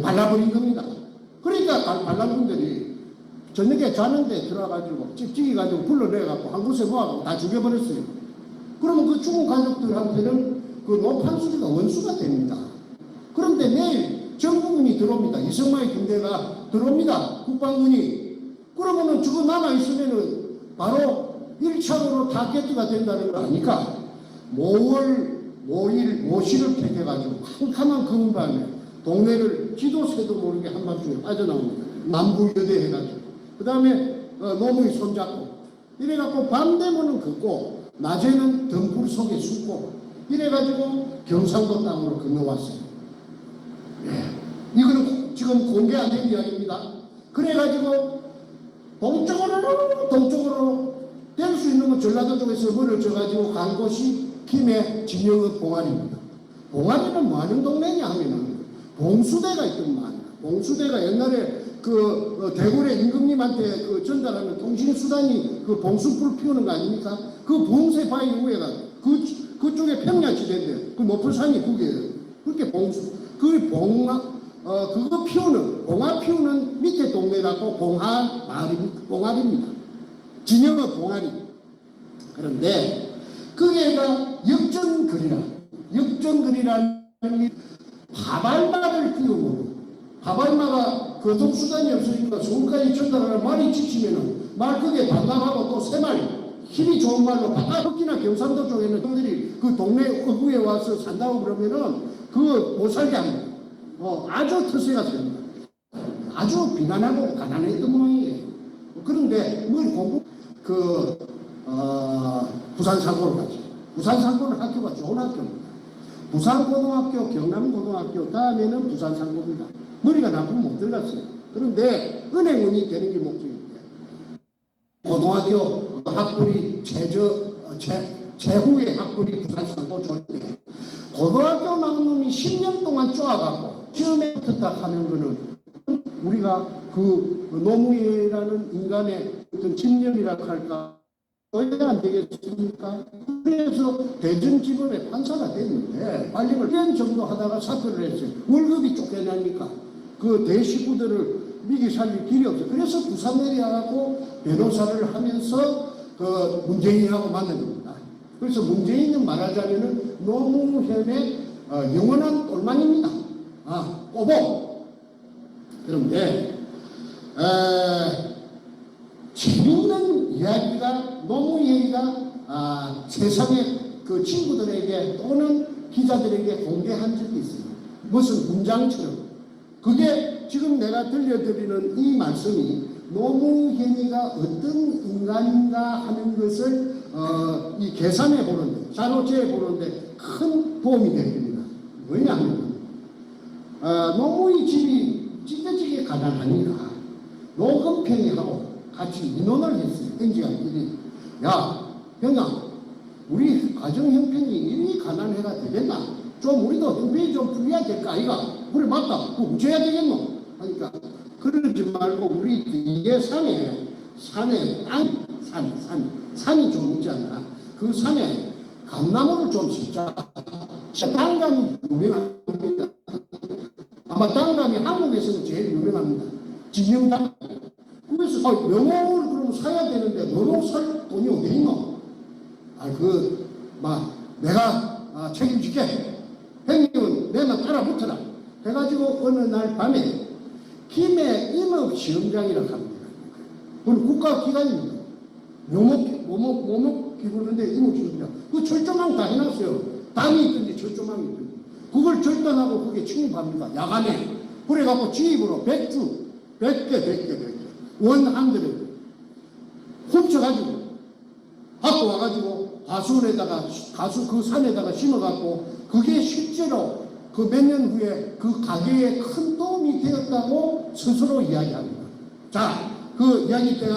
발라버린 겁니다. 그러니까 반란군들이 저녁에 자는데 들어가가지고 찍찍이가지고 불러내갖고 한 곳에 모아갖고 다 죽여버렸어요. 그러면 그 죽은 가족들한테는 그 노판수리가 원수가 됩니다. 그런데 내일 정부군이 들어옵니다. 이승만의 군대가 들어옵니다. 국방군이. 그러면은 저거 남아있으면은 바로 1차로 타겟가 된다는 거 아니까 모시를 택해가지고 캄캄한 금밤에 동네를 지도새도 모르게 한밤중에 빠져나옵니다. 남부여대 해가지고. 그 다음에 노무이 손잡고 이래갖고 밤 되면은 걷고 낮에는 등불 속에 숨고 이래가지고 경상도 땅으로 건너왔어요. 예. 이거는 지금 공개 안 된 이야기입니다. 그래가지고 동쪽으로 될 수 있는 건 전라도 쪽에서 멀어져가지고 간 곳이 김해 진영읍 봉안입니다. 봉안이는 뭐 하는 동네냐 하면은 봉수대가 있더만. 봉수대가 옛날에 그 대구의 임금님한테 그 전달하는 통신수단이 그 봉수불 피우는 거 아닙니까? 그 봉쇄 바위 위에가 그쪽에 평야지대인데 그 높은 산이 그게요. 그렇게 봉수 그 그거 피우는 봉화 피우는 밑에 동네라고 봉화입니다. 진영은 봉화리. 그런데 거기에가 역전거리라는 하발마를 띄우고 하발마가 교통수단이 없으니까 서울까지 전달하는 말이 지치면은 말 그게 반납하고 또 새 말 힘이 좋은 말로 바깥이나 경상도 쪽에는 형들이 그 동네 어구에 와서 산다고 그러면은 그거 못 살게 합니다. 아주 터세가 셉니다. 아주 비난하고 가난했던 모양이에요. 그런데 뭐 공부 부산 상고를 가지. 부산 상고는 학교가 좋은 학교입니다. 부산고등학교, 경남고등학교 다음에는 부산 상고입니다. 머리가 나쁘면 못 들어갔어요. 그런데 은행원이 되는 게 목적입니다. 고등학교 학벌이 제후의 학벌이 부산 상고 좋은데 고등학교 나온 놈이 10년 동안 쪼아갖고 시험에 붙었다 하는 거는 우리가 그 노무현이라는 인간의 어떤 집념이라 할까 왜 안 되겠습니까? 그래서 대전지법에 판사가 됐는데 관리를 1년 정도 하다가 사퇴를 했어요. 월급이 쫓겨나니까 그 대식구들을 미기 살릴 길이 없어요. 그래서 부산 내려가고 변호사를 하면서 그 문재인하고 만난 겁니다. 그래서 문재인은 말하자면은 노무현의 영원한 똘망입니다. 꼬보. 그런데 재밌는 이야기가 노무현이가 세상의 그 친구들에게 또는 기자들에게 공개한 적이 있어요. 무슨 문장처럼. 그게 지금 내가 들려드리는 이 말씀이 노무현이가 어떤 인간인가 하는 것을 이 계산해 보는데, 자료재해 보는데 큰 도움이 됩니다. 왜냐하면 노무현 집이 찢어지게 가난하니까 노건평이하고 같이 민원을 했어요. 행지관끼리. 야, 형아, 우리 가정 형편이 이리 가난해가 되겠나? 좀 우리도 형편이 좀 풀려야 될까 아이가? 그래 맞다. 그거 어째야 되겠노? 하니까 그러지 말고 우리 뒤에 산에 산이 좀 있잖아. 그 산에 감나무를 좀 심자. 땅감이 유명합니다. 아마 땅감이 한국에서는 제일 유명합니다. 진영땅. 그래서 명호를 그럼 사야 되는데 명호 살 돈이 어디 있노? 내가 책임질게. 형님은 내만 따라 붙어라. 해가지고 어느 날 밤에 김해 임업시험장이라고 합니다. 그건 국가기관입니다. 묘목 기구인데 임업시험장. 그 철조망 다 해놨어요. 담이 있든지 철조망이 있든지. 그걸 절단하고 그게 침입합니다. 야간에. 그래갖고 지입으로 100개. 원한들을 훔쳐가지고 갖고 와가지고 가수 그 산에다가 심어갖고 그게 실제로 그 몇 년 후에 그 가게에 큰 도움이 되었다고 스스로 이야기합니다. 자, 그 이야기 때가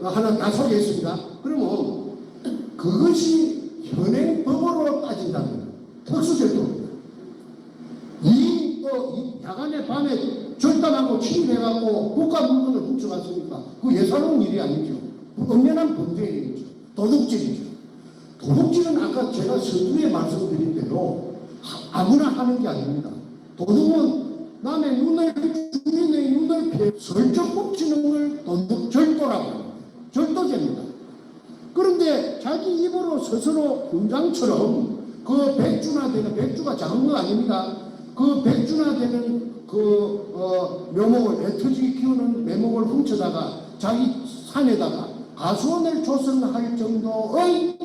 하나 다 소개했습니다. 그러면 그것이 현행법으로 따진다면 특수절도입니다. 이 야간에 밤에 절단하고 침입해갖고 국가 물건을 훔쳐갔으니까 그 예사로운 일이 아니죠. 엄연한 범죄이죠. 도둑질이죠. 도둑질은 아까 제가 서두에 말씀드린 대로 아무나 하는 게 아닙니다. 도둑은 남의 주민의 눈을 피해 설정 훔치는 걸 절도라고 합니다. 절도죄입니다. 그런데 자기 입으로 스스로 훈장처럼 그 백주나 되는, 백주가 작은 거 아닙니다. 그 백주나 되는 묘목을, 애터지 키우는 묘목을 훔쳐다가 자기 산에다가 가수원을 조성할 정도의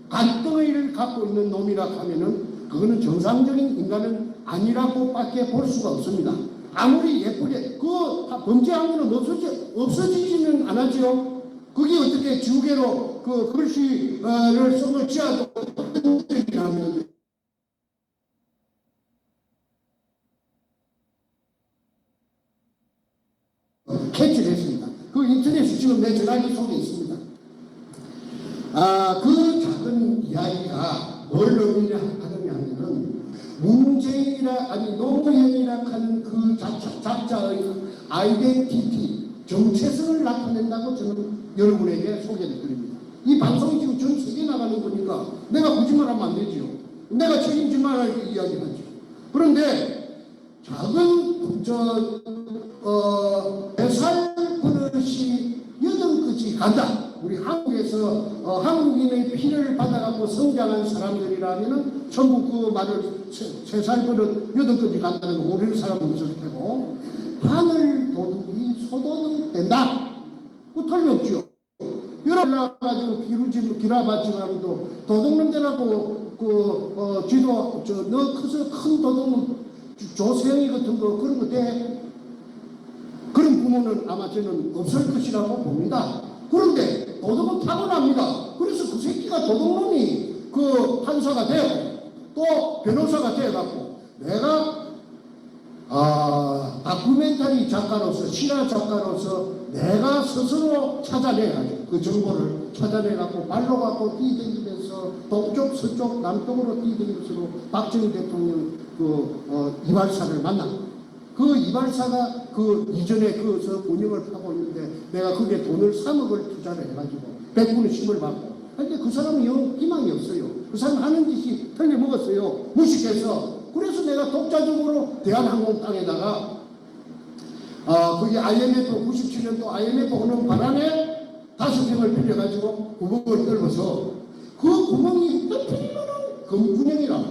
간덩이를 갖고 있는 놈이라 하면은 그거는 정상적인 인간은 아니라고밖에 볼 수가 없습니다. 아무리 예쁘게 그 범죄한 거는 없어지지는 않았죠. 그게 어떻게 지우개로 그 글씨를 손을 쥐어도 하면 캐치를 했습니다. 그 인터넷에 지금 내 전화기 속에 있습니다. 그 작은 이야기가 뭘 의미하느냐 하면은 문재인이라 아니 노무현이라 하는 그 작자의 아이덴티티 정체성을 나타낸다고 저는 여러분에게 소개를 드립니다. 이 방송이 지금 전 세계 나가는 거니까 내가 거짓말하면 안 되지요. 내가 책임질 만한 이야기하죠. 그런데 작은 뱃살 버릇이 여든까지 간다. 우리 한국에서 한국인의 피를 받아갖고 성장한 사람들이라면은 전부 그 말을 세살 버릇 여든까지 간다는 거 모르는 사람은 없을 테고, 하늘 도둑이 소도둑 된다. 그 틀림없죠. 열어가지고 기라바지가도 도둑놈들하고 쥐도 너 커서 큰 도둑놈 조세영이 같은 거 그런 거 돼. 그런 부모는 아마 저는 없을 것이라고 봅니다. 그런데 도덕은 타고납니다. 그래서 그 새끼가 도둑놈이 그 판사가 되고 또 변호사가 되어갖고 내가 다큐멘터리 작가로서 실화 작가로서 내가 스스로 찾아내가지고 그 정보를 찾아내갖고 발로 갖고 뛰다니면서 동쪽 서쪽 남쪽으로 뛰다니면서 박정희 대통령 이발사를 만났고 그 이발사가 그 이전에 그서 운영을 하고 있는데 내가 그게 돈을 3억을 투자를 해가지고 100분의 10을 받고. 근데 그 사람은 영 희망이 없어요. 그 사람 하는 짓이 틀려먹었어요. 무식해서. 그래서 내가 독자적으로 대한항공 땅에다가 그게 IMF 97년도 IMF 오는 바람에 5평을 빌려가지고 구멍을 뚫어서 그 구멍이 뚫리면은 금구녕이라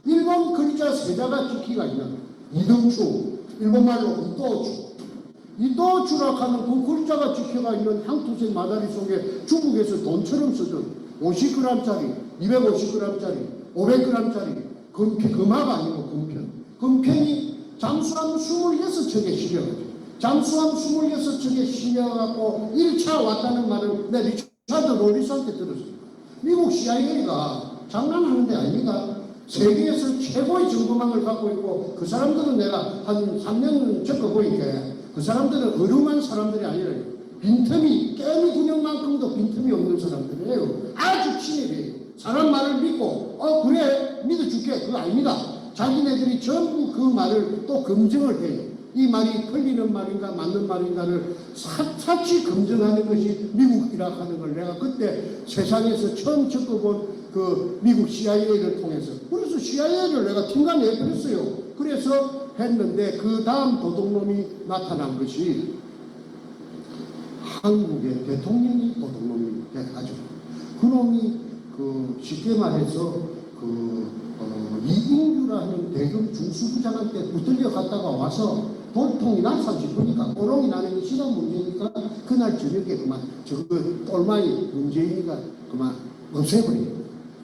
일본 글자 세자가 찍기가 있는 이등추 일본말로 이또주라 하는 그 글자가 찍혀가 있는 향토색 마다리 속에 중국에서 돈처럼 쓰던 50g짜리, 250g짜리, 500g짜리 금화가 아니고 금편이 잠수함 26척에 실려가지고 잠수함 26척에 실려갖고 1차 왔다는 말을 내 리차드 로리스한테 들었어요. 미국 CIA가 장난하는 데 아닙니다. 세계에서 최고의 정보망을 갖고 있고 그 사람들은 내가 한 3년 겪어보니까 그 사람들은 어lum한 사람들이 아니라 빈틈이 깨미 군형만큼도 빈틈이 없는 사람들이에요. 아주 친해요. 사람 말을 믿고 그래 믿어줄게 그거 아닙니다. 자기네들이 전부 그 말을 또 검증을 해요. 이 말이 틀리는 말인가 맞는 말인가를 사치 검증하는 것이 미국이라 하는 걸 내가 그때 세상에서 처음 겪어본 그 미국 CIA를 통해서 그래서 CIA를 내가 팀간해버렸어요. 그래서 했는데 그 다음 도둑놈이 나타난 것이 한국의 대통령이 도둑놈이 돼가지고 그놈이 쉽게 말해서 이인규라는 대검 중수부장한테 붙들려 갔다가 와서 돌통이 날산지 보니까 꼬롱이 나는 게 시간 문제니까 그날 저녁에 그만 저거 똘마이 문재인이가 그만 없애버려요.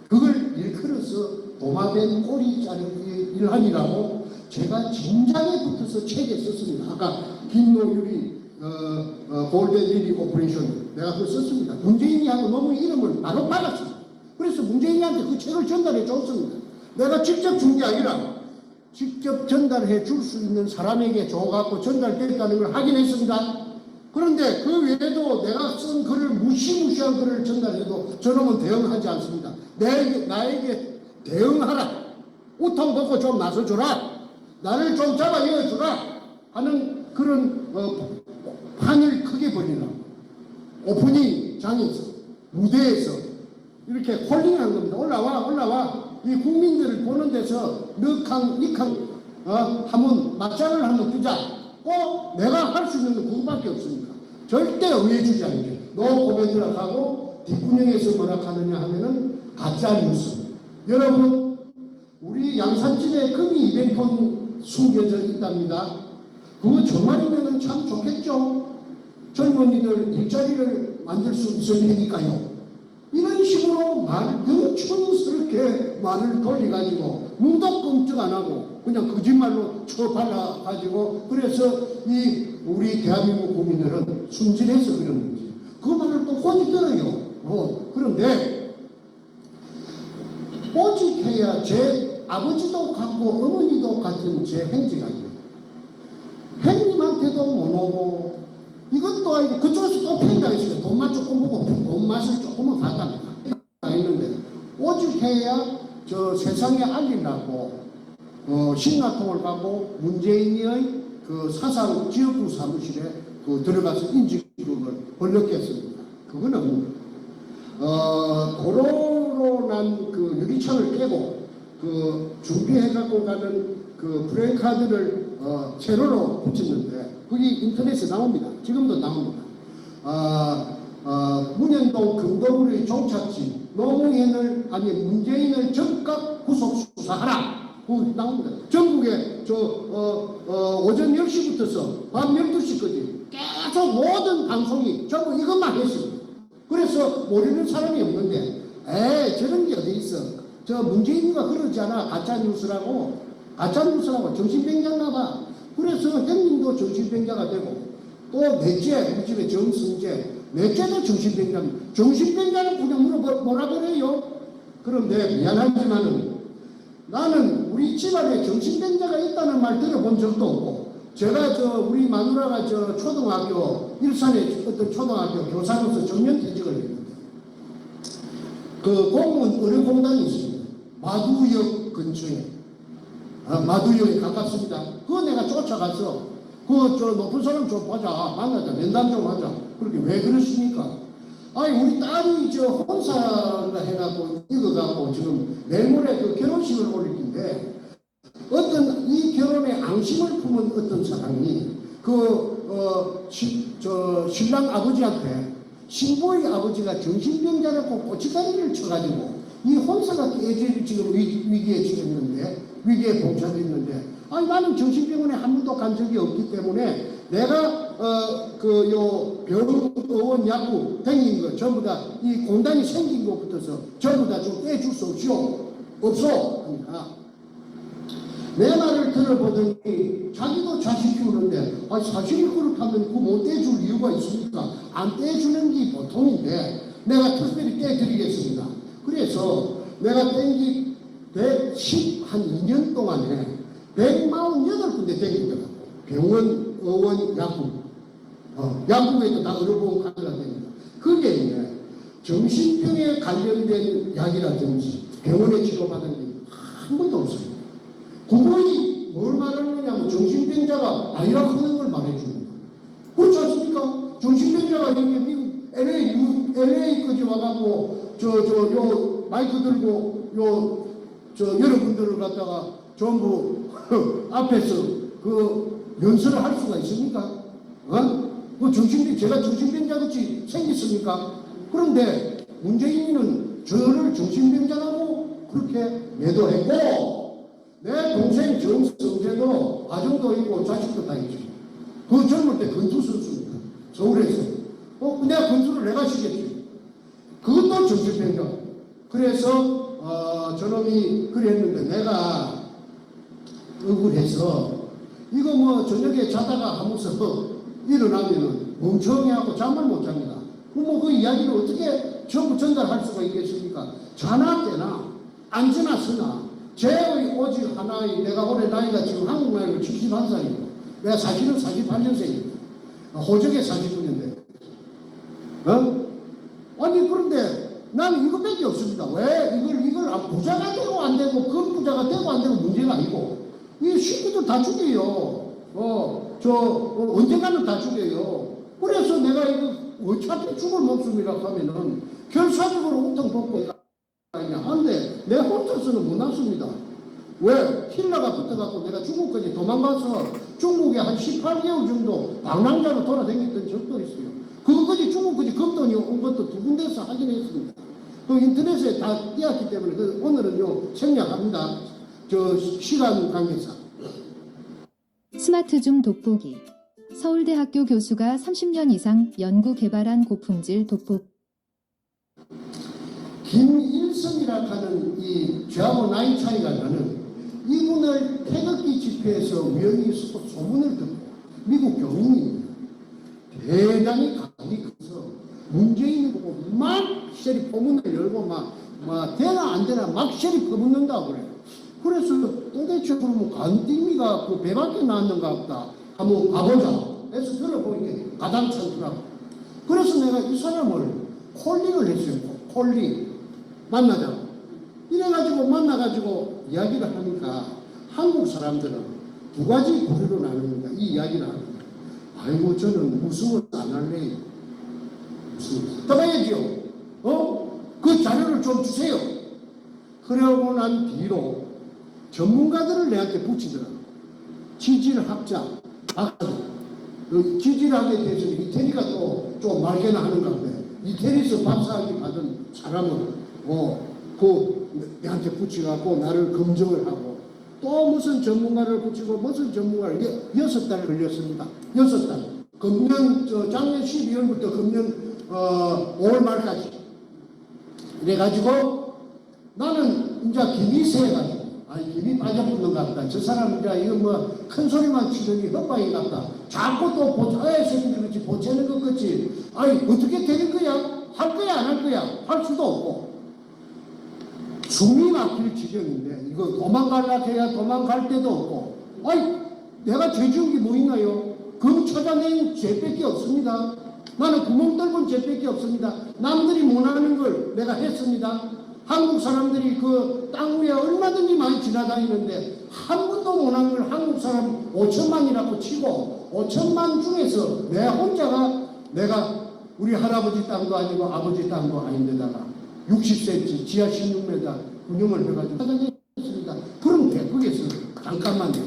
그걸 일컬어서 도마뱀 꼬리 자르기 일환이라고 제가 진작에 붙어서 책에 썼습니다. 아까 김노율이 골든리리 오퍼레이션 내가 그거 썼습니다. 문재인이 하고 너무 이름을 바로 받았습니다. 그래서 문재인한테 그 책을 전달해 줬습니다. 내가 직접 준 게 아니라 직접 전달해 줄 수 있는 사람에게 줘갖고 전달됐다는 걸 확인했습니다. 그런데 그 외에도 내가 쓴 글을 무시무시한 글을 전달해도 저놈은 대응하지 않습니다. 나에게 대응하라. 우통 벗고 좀 나서줘라. 나를 좀 잡아 이어주라. 하는 그런 판을 크게 벌이라고. 오프닝 장에서 무대에서 이렇게 홀링한 겁니다. 올라와. 이 국민들을 보는 데서 니캉 한번 맞짱을 한번 뜨자. 내가 할 수 있는 건 그거밖에 없습니다. 절대 의해주지 않게. 노 코멘트라 하고 뒷구녕에서 뭐라 하느냐 하면은 가짜 뉴스. 여러분, 우리 양산집에 금이 200톤 숨겨져 있답니다. 그거 정말이면 참 좋겠죠? 젊은이들 일자리를 만들 수 있을 테니까요. 이런 식으로 영촌스럽게 말을 돌려가지고 눈도 끔찍 안 하고 그냥 거짓말로 쳐발라가지고 그래서 이 우리 대한민국 국민들은 순진해서 그런 거지. 그 말을 또 혼이 들어요. 그런데 오직해야 제 아버지도 같고 어머니도 같은 제 행지가 있어요. 형님한테도 못 오고 이것도 아니고 그쪽에서 또 팽이가 있어요. 돈만 조금 보고 돈 맛을 조금은 봤답니다. 있는데 오직해야 저 세상에 알리려고 신라통을 가고 문재인의 그 사상 지역구 사무실에 들어가서 인지급을 벌렸겠습니다. 그거는 도로로 난 그 유리창을 깨고 준비해 갖고 가는 그 프레임카드를 세로로 붙였는데 그게 인터넷에 나옵니다. 지금도 나옵니다. 문현동 금도구리 종착지 노무현을 아니 문재인을 즉각 구속 수사하라. 그거 나옵니다. 전국에 오전 10시부터서 밤 12시까지 계속 모든 방송이 전부 이것만 했습니다. 그래서 모르는 사람이 없는데 저런 게 어디 있어. 저 문재인이가 그러지 않아. 가짜뉴스라고 정신병자나 봐. 그래서 형님도 정신병자가 되고 또 넷째 우리 집에 정승재 넷째도 정신병자입니다. 정신병자는 그냥 몰아버려요. 그런데 미안하지만은 나는 우리 집안에 정신병자가 있다는 말 들어본 적도 없고 제가 우리 마누라가 초등학교 일산에 어떤 초등학교 교사로서 정년퇴직을 했는데 그 공무원 의료공단이 있습니다. 마두역 근처에 마두역에 가깝습니다. 그거 내가 쫓아가서 높은 사람 좀 보자 만나자 면담 좀 하자. 그렇게 왜 그러십니까? 아니 우리 딸이 혼사를 해갖고 이거갖고 지금 내일 모레 결혼식을 올릴 텐데 어떤 이 결혼에 앙심을 품은 어떤 사람이 신랑 아버지한테 신부의 아버지가 정신병자라고 고치다리를 쳐가지고 이 혼사가 깨질 지금 위기에 처했는데 위기에 봉착했는데 아니 나는 정신병원에 한 번도 간 적이 없기 때문에 내가 병원 약국 댕긴 거 전부 다 이 공단이 생긴 것부터서 전부 다 좀 떼줄 수 없어 하니까 내 말을 들어보더니 자기도 자식 키우는데 사실이 그렇다면 못 떼줄 이유가 있습니까? 안 떼주는 게 보통인데 내가 특별히 떼드리겠습니다. 그래서 내가 땡기 112년 동안에 148군데 땡기더라고. 병원, 의원, 약국. 약국에도 다 의료보험 카드가 됩니다. 그게 이제 정신병에 관련된 약이라든지 병원에 치료받은 게 한 번도 없습니다. 그분이 뭘 말하느냐면 정신병자가 아니라 하는 걸 말해줍니다. 그렇지 않습니까? 정신병자가 이렇게 미국 LA까지 와갖고 요 마이크 들고 여러분들을 갖다가 전부 앞에서 연설을 할 수가 있습니까? 제가 정신병자같이 생겼습니까? 그런데 문재인은 저를 정신병자라고 그렇게 매도했고 내 동생 정성재도 가정도 있고 자식도 다 있죠. 그 젊을 때 권투 선수입니다. 서울에서. 내가 권투를 내가 시켰지. 그것도 정신병자. 그래서 저놈이 그랬는데 내가 억울해서 이거 저녁에 자다가 하면서 일어나면은 멍청해하고 잠을 못 잡니다. 그 이야기를 어떻게 전부 전달할 수가 있겠습니까? 자나 깨나 앉으나 서나 제의 오직 하나의 내가 올해 나이가 지금 한국 나이로 71살이고 내가 사실은 48년생입니다. 호적에 49년대. 아니 그런데 나는 이것밖에 없습니다. 왜 이걸 부자가 되고 안 되고 그 부자가 되고 안 되고 문제가 아니고 이 식구들 다 죽여요. 언젠가는 다 죽여요. 그래서 내가 이거 어차피 죽을 목숨이라고 하면은 결사적으로 우통 벗고 하는데 내 혼자서는 못 났습니다. 왜? 힐러가 붙어갖고 내가 중국까지 도망가서 중국에 한 18개월 정도 방랑자로 돌아다녔던 적도 있어요. 그것까지 중국까지 겁돈이 온 것도 두 군데서 하긴 했습니다. 그 인터넷에 다 띄었기 때문에 오늘은요 생략합니다. 저 시간 관계상. 스마트줌 돋보기. 서울대학교 교수가 30년 이상 연구 개발한 고품질 돋보기. 김일성이라 하는 이 저하고 나이 차이가 나는 이분을 태극기 집회에서 우연히 소문을 듣고 미국 교민이 대단히 감이 커서 문재인이 보고 막 쉐리 포문을 열고 막 되나 안 되나 막 쉐리 퍼붓는다고 그래요. 그래서 도대체 그러면 간띠미가 그 배밖에 나왔는가 보다 한번 가보자 해서 들어보니까 가당찮더라고. 그래서 내가 이 사람을 콜링을 했어요. 콜링 만나자고. 이래가지고 만나가지고 이야기를 하니까 한국 사람들은 두 가지 부류로 나눕니다. 이 이야기를 합니다. 아이고 저는 무승을 안 할래요. 무승을 떠나야지요. 그 자료를 좀 주세요. 그러고 난 뒤로 전문가들을 내한테 붙이더라고. 지질학자, 박사. 그 지질학에 대해서는 이태리가 또 좀 말개나 하는 건데 이태리에서 박사학위 받은 사람은 내한테 붙여갖고 나를 검증을 하고 또 무슨 전문가를 붙이고 무슨 전문가를 6달 걸렸습니다. 6달. 작년 12월부터 금년 5월 말까지. 이래가지고 나는 이제 김이 세가지고 김이 빠져붙는가 보다. 저 사람 이제 이거 뭐 큰 소리만 치더니 헛방이 같다. 자꾸 또 새끼들 그렇지 보채는 것 같지. 어떻게 되는 거야? 할 거야 안 할 거야? 할 수도 없고. 숨이 막힐 지경인데 이거 도망가려고 해야 도망갈 데도 없고. 내가 죄 지은 게 뭐 있나요? 그 찾아낸 죄밖에 없습니다. 나는 구멍 뚫은 죄밖에 없습니다. 남들이 못하는 걸 내가 했습니다. 한국 사람들이 그 땅 위에 얼마든지 많이 지나다니는데 한 번도 못한 걸 한국 사람 5천만이라고 치고 5천만 중에서 내 혼자가 내가 우리 할아버지 땅도 아니고 아버지 땅도 아닌데다가 60cm 지하 16m 군용을 해가지고 찾아냈습니다. 그런데 거기서 잠깐만요.